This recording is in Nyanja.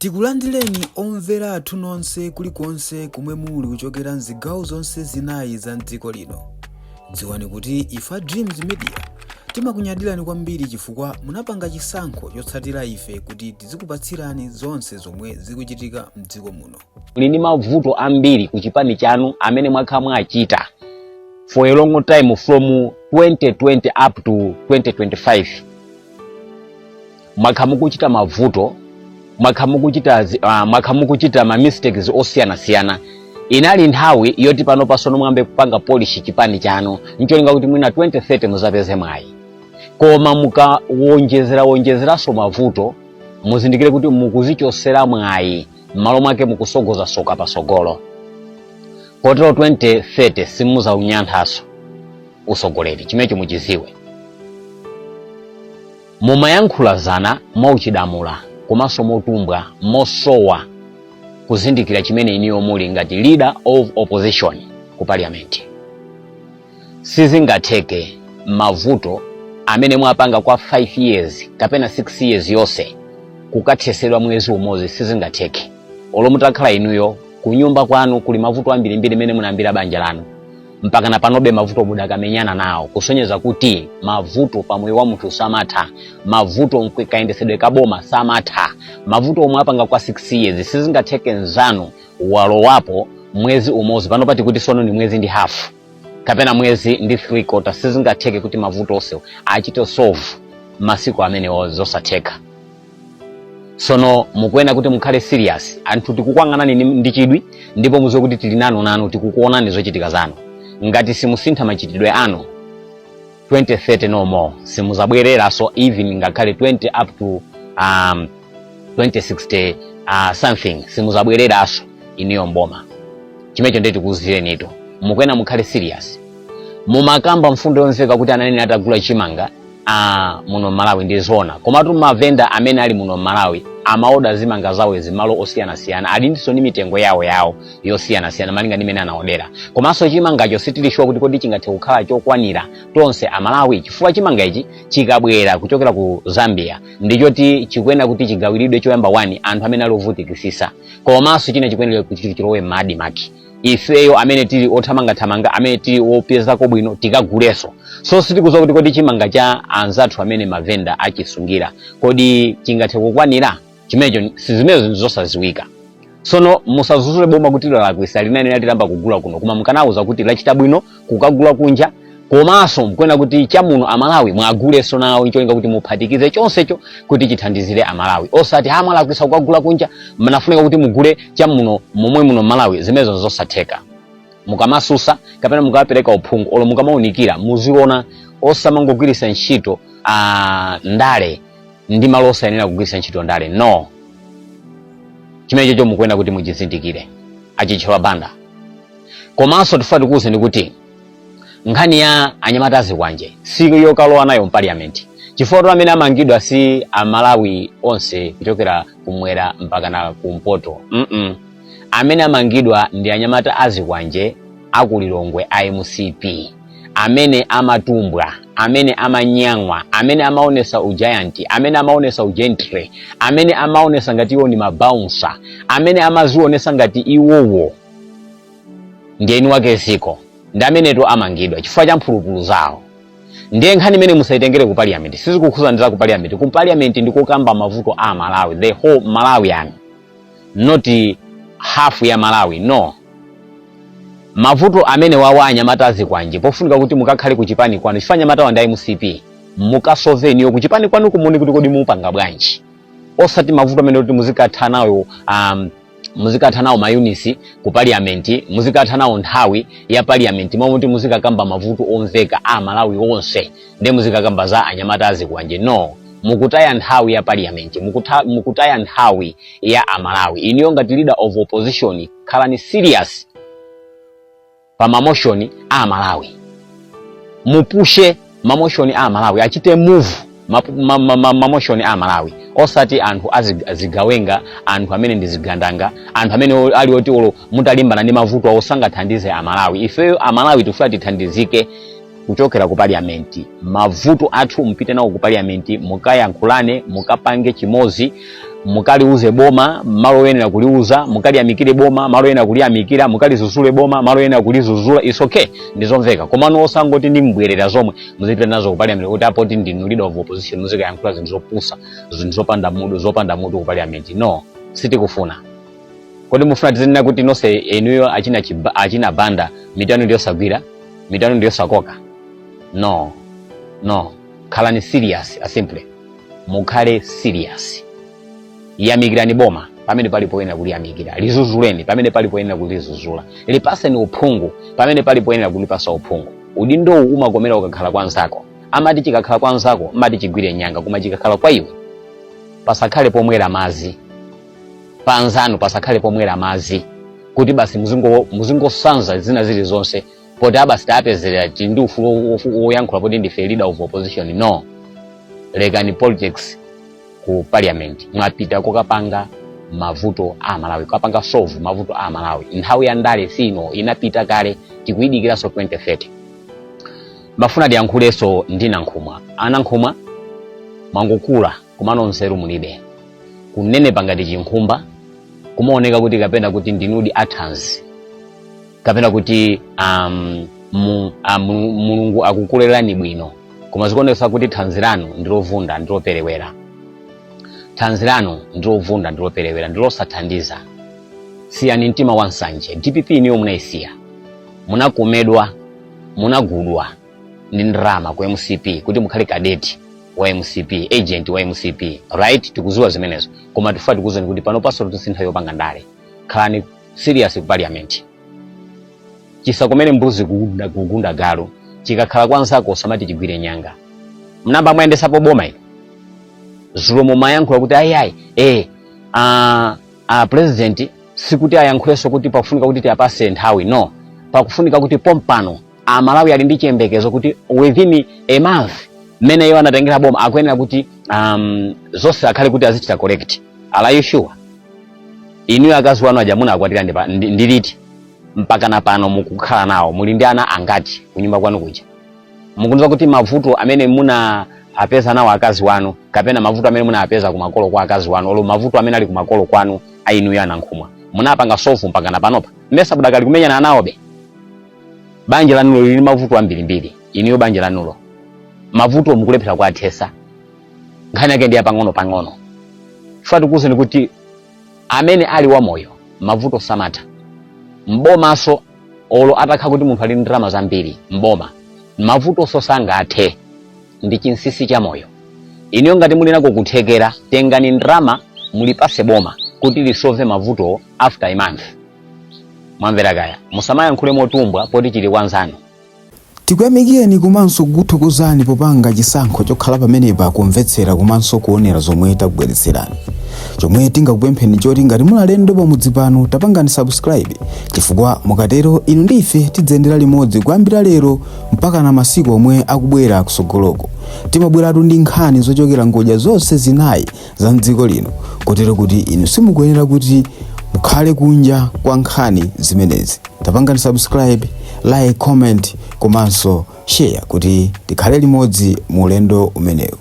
Tikulandireni omvera athu nonse kulikonse kumwe muli kuchokera mzigawo zonse zinayi za mdziko lino. Dziwani kuti ifa Dreams Media timakunyadirani kwambiri chifukwa munapanga chisankho chotsatira ife kuti tizikupatsirani zonse zomwe zikuchitika mdziko muno. Lini mavuto ambiri kuchipani chanu amene mwakha mwachita for a long time from 2020 up to 2025. Mwakha mukuchita mavuto, mwakha mukuchita ma mistakes osiyana. Inali nthawi yoti pano pasono mwambe kupanga polish chipani chanu ncholinga kuti mwina 2030 muzapeze mwayi. Koma mukawonjezeraso mavuto, muzindikire kuti mukuzichosera mwayi m'malo mwake mukusogoza soka pasogolo. Kotero 2030 simuzaunyankhaso usogoleri, chimecho muchiziwe. Mumayankhulazana mwauchidamula komanso motumbwa mosowa kuzindikira chimene iniyo muli ngati leader of opposition ku parliament. Sizingatheke mavuto amene mwapanga kwa 5 years kapena 6 years yonse kukathesedwa mwezi umodzi, sizingatheke. Olo mutakhala inuyo kunyumba kwanu kuli mavuto ambirimbiri mene munambira banja lanu mpaka na panobe mavuto mudakamenyana nawo, kusonyeza kuti mavuto pamoyo wa munthu samatha, mavuto mkwikayendesedwe kaboma samatha, mavuto omwe apanga kwa 6 years sizingatheke nzanu walowapo mwezi umodzi. Pano pati kuti sono ni mwezi ndi half kapena mwezi ndi 3/4, sizingatheke kuti mavuto onse achite solve masiku amene ozosatheka. Sono mukwena kuti mukhale serious, anthu tikukwang'anani ndi chidwi ndipo muziwe kuti tili nanu tikukuonani zochitika zanu. Ngati simusintha machitidwe anu 2030 no more simuzabwerera, so even ngakhale 20 up to 2060 something simuzabwereraso iniyo mboma. Chimecho ndeti kuzirenitu mukwena mukhale serious. Mumakamba mfundo yomveka kuti ananene atagula chimanga muno Malawi ndi zona, komatu mavenda amene ali muno Malawi amaoda zimanga zawo zimalo osiyana ali ndiso ni mitengo yawo yosiyana malinga ndi mene anaodera. Komanso chimangacho sitilishuwa kuti kodi chingathe kukhala chokwanira tonse amalawi, chifukwa chimanga ichi chikabwera kuchokera ku Zambia ndichoti chikwenda kuti chigawiridwe choyamba 1 anthu amene ali ovutikisisa, komanso china chikwenera kuti chilowe madi maki. Ifeyo amene tili othamanga amene tili opezako bwino tikaguleso. So sitikuzowa kuti kodi chimanga cha anzathu amene mavenda achisungira kodi chingathe kukwanira, chimecho sizimezo zosaziwika. Sono musazuzule boma kuti lalakwisa linene latilamba kugula kuno, koma mukanauza kuti lachita bwino kukagula kunja, komanso mkwena kuti chamuno amalawi mwaguleso nawo ncholinga kuti muphatikize chonsecho kuti chithandizire amalawi. Osati mwalakwisa kukagula kunja mnafunika kuti mugule chamuno momwe muno Malawi, zimezo zosatheka. Mukamasusa kapena mukapereka uphungu olo mukamaunikira muziona osamangogwirisa ntchito ndale ndi malo osayenera kugwirisa ntchito ndale, no. Chimecho cho mukwenda kuti muchizindikire achichewa Banda. Komanso tifati kuze ndi kuti nkhani ya anyamata Azikwanje siku yokalowa nayo parliament, chifukwa amene amangidwa si amalawi onse kuchokera kumwera mpaka na kumpoto. Amene amangidwa ndi anyamata Azikwanje akulilongwe IMCP, amene amatumbwa, amene amanyang'wa, amene amaonesa ugiant, amene amaonesa ugentry, amene amaonesa ngati iwo ni mabouncer, amene amazionesa ngati iwowo ndiye inu wake ziko, ndi amene to amangidwa chifukwa cha mphulupulu zawo. Ndiye nkhani imene musaitengere ku parliament, sizikukhuzanira ku parliament. Ku parliament ndikokamba mavuto a Malawi, the whole Malawian, not half ya Malawi, no. Mavuto amene wawa anyamata Azikwanje pofunika kuti mukakhale kuchipani kwanu chifanya mata wa MCP mukasolve niyo kuchipani kwanu kumuni kuti kodi mupanga bwanji. Osati mavuto amene kuti muzikatha nawo mayunisi ku parliament, muzikatha nawo nthawi ya parliament momwe kuti muzikakamba mavuto omveka a Malawi onse ndi muzikakamba za anyamata Azikwanje, no. Mukutaya nthawi ya parliament, mukutaya nthawi ya amalawi. Iniyo ngati leader of opposition khalani serious pa mamotion a Malawi, mupushe mamotion a Malawi, achite move mamotion a Malawi. Osati anthu azigawenga, anthu amene ndizigandanga, anthu amene ali oti olo mutalimbana ndi mavuto osangathandize amalawi. Ifeyo amalawi tifuna tithandizike kuchokera ku parliament. Mavuto athu mpite nawo ku parliament, mukayankhulane, mukapange chimozi, mukali uze boma malo yenera kuliuza, mukali amikire boma malo yenera kuliamikira, mukali zuzule boma malo yenera kulizuzula. It's okay, ndizomveka. Koma no osangoti ndi mbwerera zomwe muzipita nazo ku parliament kuti apoti ndinu leader of opposition muzika yankhula zinthu zopusa, zinthu zopanda mutu ku parliament. No, sitikufuna. Kodi mufuna tizinena kuti nonse enuyo achina Banda mitano ndiyo sagwira, mitano ndiyo sakoka? No. Khalani serious, asimple. Mukhale serious. Yamikirani boma pamene palipoyenera kuliyamikira, lizuzuleni pamene palipoyenera kulizuzula, lipaseni uphungu pamene palipoyenera kulipasa uphungu. Udindo umakomera ukakhala kwa nzako. Amati chikakhala kwa nzako amati chigwire nyanga, koma chikakhala kwa iwe pasakhale pomwera mazi. Panzano pasakhale pomwera mazi kuti basi muzingosanza zina zili zonse poti abasi tapezera ndi ufulu woyankhula poti ndife leader of opposition. No, lekani politics ku parliament. Mwapita kokapanga mavuto a Malawi, kokapanga solve mavuto a Malawi. Nthawi ya ndale sino inapita kale, tikuyidikira so 2030. Mafuna ndiyankhuleso ndi Nankhumwa. Anankhumwa mangokula kumano nzeru mulibe, kunene pangati chinkhumba, kumaoneka kuti kapena kuti ndinudi athans, kapena kuti Mulungu akukulerani bwino, koma zikuonesa kuti thanzi lanu ndilovunda ndiloperewera. Thanzi lanu ndilovunda ndiloperewera, ndilosathandiza. Siyani mtima wansanje. DPP niyo munayisiya, munakomedwa, munagudwa ndi ndrama ku MCP kuti mukhale kadeti wa MCP, agent wa MCP, right? Tikuziwa zimenezo, koma tifa tikuzeni kuti pano paso tusintha yopanga ndale. Khalani serious ku parliament. Chisakomere mbuzi kugunda galo, chikakhala kwa nzako samati chigwire nyanga. Mnamba mwayendesapo boma ino zulomo mayankhula kuti president sikuti ayankhuleso kuti pakufunika kuti tiapase nthawi. No, pakufunika kuti pompano Malawi ali ndi chiyembekezo kuti within a month mene iwo anatengera boma akuyenera kuti zonse akhale kuti azichita correct. Are you sure? Inu akazi wanu ajamuna akwatira ndiliti mpaka na pano mukukhala nawo muli ndi ana angati kunyumba kwanu kuja? Mukundiza kuti mavuto amene muna apeza nawo akazi wanu kapena mavuto amene muna apeza kumakolo kwa akazi wanu olo mavuto amene ali kumakolo kwanu ainu ya Nankhumwa munapanga solve mpaka na panopa mmesa budakali kumenyana nawo be? Banja lanulo lili mavuto ambirimbiri. Iniyo banja lanulo mavuto mukulephera kwa athesa, nkhani yake ndi ya pang'ono. Fatu kuzeni kuti amene ali wa moyo mavuto samata. Mbomaso olo atakha kuti munthu ali ndrama zambiri mboma mavuto sosanga athe ndi chinsisi cha moyo. Iniyo ngati muli nako kuthekera tengani ndrama mulipase boma kuti lisolve mavuto after a month. Mwamvera kaya musamayankhule motumbwa poti chili kwanzanu. Tikuyamikeni komanso kuthokozani popanga chisankho chokhala pamenepa kumvetsera komanso kuonera zomwe takubweretserani. Chomwe tingakupempheni choti ngati munalendo pamudzi pano tapangani subscribe, chifukwa mukatero inu ndife tidzendera limodzi kuyambira lero mpaka na masiku omwe akubwera kusogoloko. Timabweratu ndi nkhani zochokera ngodya zonse zinayi za mdziko lino, kotero kuti inu simukuyenera kuti mukhale kunja kwa nkhani zimenezi. Tapangani subscribe, like, comment komanso share kuti tikhale limodzi mu ulendo umenewu.